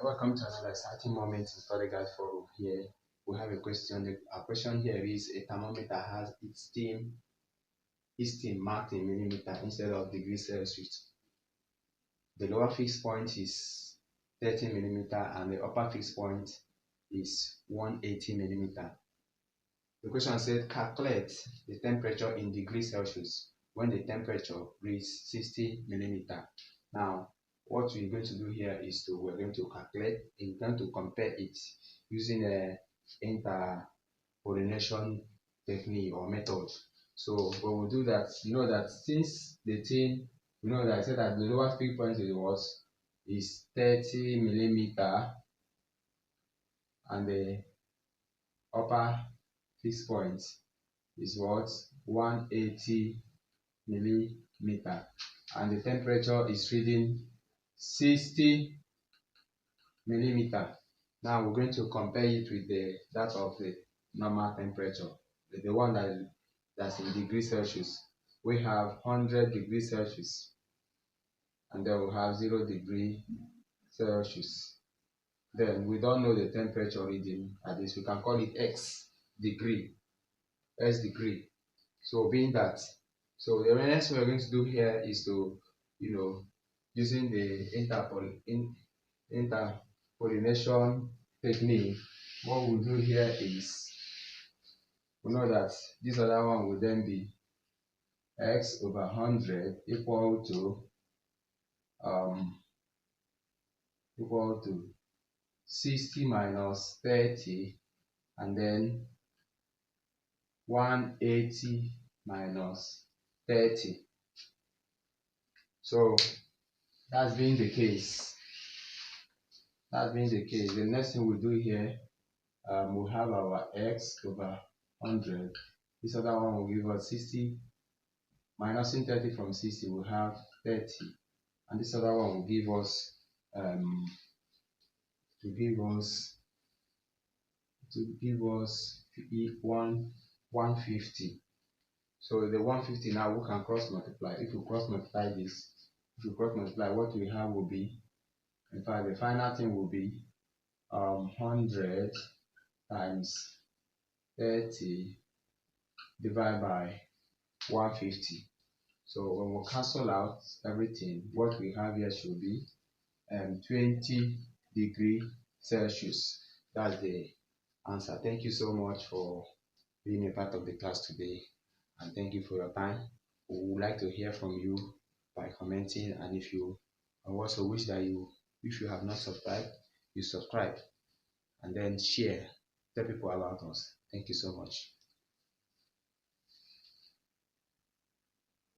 Welcome to another exciting moment in Study Guide Forum. Here we have a question. Our question here is: a thermometer has its theme marked in millimeter instead of degrees Celsius. The lower fixed point is 30 millimeter and the upper fixed point is 180 millimeter. The question said calculate the temperature in degrees Celsius when the temperature reaches 60 millimeter. Now, what we're going to do here is we're going to calculate and going to compare it using a interpolation technique or method. So when we do that, you know that since the thing, you know that I said that the lower fixed point is 30 millimeter and the upper fixed point is what 180 millimeter and the temperature is reading 60 millimeter. Now we're going to compare it with that of the normal temperature, the one that's in degrees Celsius. We have 100 degrees Celsius and then we have 0 degree Celsius. Then we don't know the temperature reading, at least we can call it x degree. So being that, so the next thing we're going to do here is to, using the interpolation technique, what we'll do here is, we know that this other one will then be x over 100 equal to 60 minus 30 and then 180 minus 30. So that's being the case. The next thing we do here, we have our x over 100. This other one will give us 60. Minusing 30 from 60, we have 30. And this other one will give us 150. So the 150 now we can cross multiply. If you cross multiply this, what we have will be, in fact the final thing will be 100 times 30 divided by 150. So when we cancel out everything, what we have here should be 20 degree Celsius. That's the answer. Thank you so much for being a part of the class today, and thank you for your time. We would like to hear from you by commenting, and if you also wish that if you have not subscribed, you subscribe and then share, tell people about us. Thank you so much.